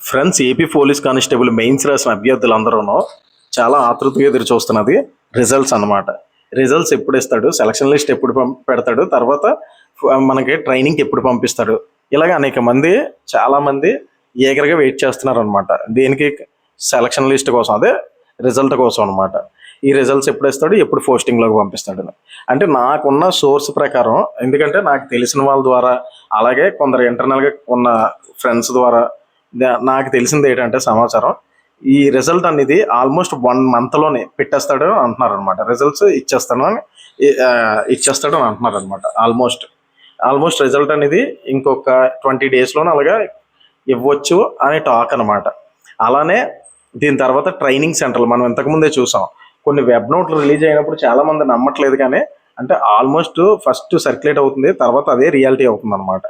Friends, AP police constable mains రాసిన అభ్యర్థులందరూ చాలా ఆతృతగా ఎదురు చూస్తున్నది రిజల్ట్స్ అన్నమాట. రిజల్ట్స్ ఎప్పుడు ఇస్తాడు, సెలక్షన్ లిస్ట్ ఎప్పుడు పెడతాడు, తర్వాత మనకి ట్రైనింగ్కి ఎప్పుడు పంపిస్తాడు, ఇలాగ అనేక మంది చాలా మంది ఏగరగా వెయిట్ చేస్తున్నారు అనమాట. దేనికి? సెలక్షన్ లిస్ట్ కోసం, అదే రిజల్ట్ కోసం అనమాట. ఈ రిజల్ట్స్ ఎప్పుడు ఇస్తాడు, ఎప్పుడు పోస్టింగ్లోకి పంపిస్తాడు అంటే నాకున్న సోర్స్ ప్రకారం, ఎందుకంటే నాకు తెలిసిన వాళ్ళ ద్వారా, అలాగే కొందరు ఇంటర్నల్గా ఉన్న ఫ్రెండ్స్ ద్వారా నాకు తెలిసింది ఏంటంటే సమాచారం, ఈ రిజల్ట్ అనేది ఆల్మోస్ట్ 1 monthలోనే పెట్టేస్తాడు అంటున్నారు అనమాట. రిజల్ట్స్ ఇచ్చేస్తాడు అని అంటున్నారు అనమాట. ఆల్మోస్ట్ రిజల్ట్ అనేది ఇంకొక 20 daysలోనే అలాగా ఇవ్వచ్చు అనే టాక్ అనమాట. అలానే దీని తర్వాత ట్రైనింగ్ సెంటర్లు మనం ఇంతకుముందే చూసాం. కొన్ని వెబ్ నోట్లు రిలీజ్ అయినప్పుడు చాలామంది నమ్మట్లేదు, కానీ అంటే ఆల్మోస్ట్ ఫస్ట్ సర్క్యులేట్ అవుతుంది, తర్వాత అదే రియాలిటీ అవుతుంది అనమాట.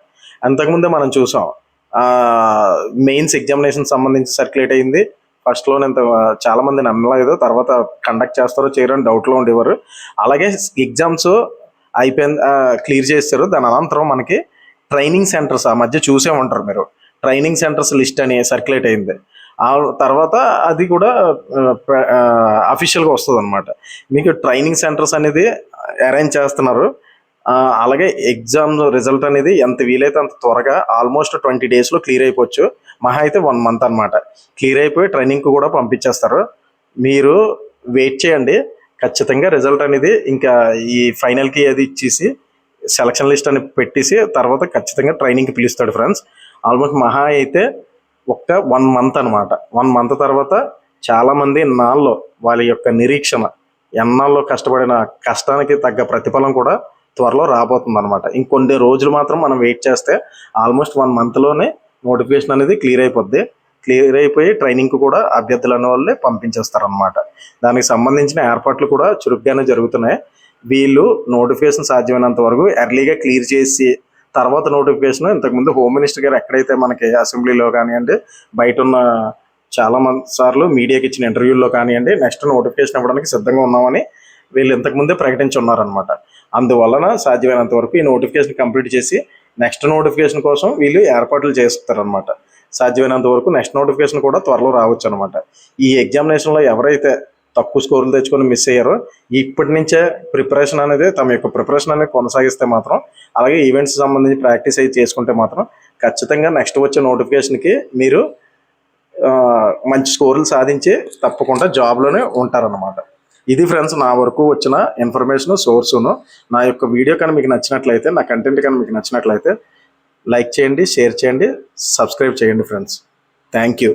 అంతకుముందే మనం చూసాం, మెయిన్స్ ఎగ్జామినేషన్ సంబంధించి సర్క్యులేట్ అయింది. ఫస్ట్లోనే ఇంత చాలామంది నమ్మలేదు, తర్వాత కండక్ట్ చేస్తారో చేయరో అని డౌట్లో ఉండేవారు. అలాగే ఎగ్జామ్స్ అయిపోయింది, క్లియర్ చేస్తారు. దాని అనంతరం మనకి ట్రైనింగ్ సెంటర్స్, ఆ మధ్య చూసే ఉంటారు మీరు, ట్రైనింగ్ సెంటర్స్ లిస్ట్ అని సర్క్యులేట్ అయింది. ఆ తర్వాత అది కూడా అఫీషియల్గా వస్తుంది అనమాట. మీకు ట్రైనింగ్ సెంటర్స్ అనేది అరేంజ్ చేస్తున్నారు. అలాగే ఎగ్జామ్ రిజల్ట్ అనేది ఎంత వీలైతే అంత త్వరగా, ఆల్మోస్ట్ 20 daysలో క్లియర్ అయిపోవచ్చు. మహా అయితే 1 month అనమాట. క్లియర్ అయిపోయి ట్రైనింగ్కి కూడా పంపించేస్తారు. మీరు వెయిట్ చేయండి, ఖచ్చితంగా రిజల్ట్ అనేది ఇంకా ఈ ఫైనల్కి అది ఇచ్చేసి సెలక్షన్ లిస్ట్ అని పెట్టేసి తర్వాత ఖచ్చితంగా ట్రైనింగ్కి పిలుస్తాడు ఫ్రెండ్స్. ఆల్మోస్ట్ మహా అయితే ఒక్క 1 month అనమాట. 1 month తర్వాత చాలామంది ఎన్నాళ్ళు వాళ్ళ యొక్క నిరీక్షణ, ఎన్నాళ్ళు కష్టపడిన కష్టానికి తగ్గ ప్రతిఫలం కూడా త్వరలో రాబోతుంది అనమాట. ఇంకొన్ని రోజులు మాత్రం మనం వెయిట్ చేస్తే ఆల్మోస్ట్ 1 monthలోనే నోటిఫికేషన్ అనేది క్లియర్ అయిపోద్ది. క్లియర్ అయిపోయి ట్రైనింగ్కి కూడా అభ్యర్థులు అనే వాళ్ళే పంపించేస్తారనమాట. దానికి సంబంధించిన ఏర్పాట్లు కూడా చురుగ్గానే జరుగుతున్నాయి. వీళ్ళు నోటిఫికేషన్ సాధ్యమైనంత వరకు ఎర్లీగా క్లియర్ చేసి తర్వాత నోటిఫికేషన్, ఇంతకుముందు హోమ్ మినిస్టర్ గారు ఎక్కడైతే మనకి అసెంబ్లీలో కానివ్వండి, బయట ఉన్న చాలా సార్లు మీడియాకి ఇచ్చిన ఇంటర్వ్యూల్లో కానివ్వండి, నెక్స్ట్ నోటిఫికేషన్ ఇవ్వడానికి సిద్ధంగా ఉన్నామని వీళ్ళు ఇంతకుముందే ప్రకటించి ఉన్నారనమాట. అందువలన సాధ్యమైనంత వరకు ఈ నోటిఫికేషన్ కంప్లీట్ చేసి నెక్స్ట్ నోటిఫికేషన్ కోసం వీళ్ళు ఏర్పాట్లు చేస్తారనమాట. సాధ్యమైనంత వరకు నెక్స్ట్ నోటిఫికేషన్ కూడా త్వరలో రావచ్చు అనమాట. ఈ ఎగ్జామినేషన్లో ఎవరైతే తక్కువ స్కోర్లు తెచ్చుకొని మిస్ అయ్యారో ఇప్పటి నుంచే ప్రిపరేషన్ అనేది, తమ యొక్క ప్రిపరేషన్ అనేది కొనసాగిస్తే మాత్రం, అలాగే ఈవెంట్స్ సంబంధించి ప్రాక్టీస్ అయితే చేసుకుంటే మాత్రం ఖచ్చితంగా నెక్స్ట్ వచ్చే నోటిఫికేషన్కి మీరు మంచి స్కోర్లు సాధించి తప్పకుండా జాబ్లోనే ఉంటారన్నమాట. ఇది ఫ్రెండ్స్ నా వరకు వచ్చిన ఇన్ఫర్మేషన్ సోర్సును. నా యొక్క వీడియో కానీ మీకు నచ్చినట్లయితే, నా కంటెంట్ కానీ మీకు నచ్చినట్లయితే లైక్ చేయండి, షేర్ చేయండి, సబ్స్క్రైబ్ చేయండి ఫ్రెండ్స్. Thank you.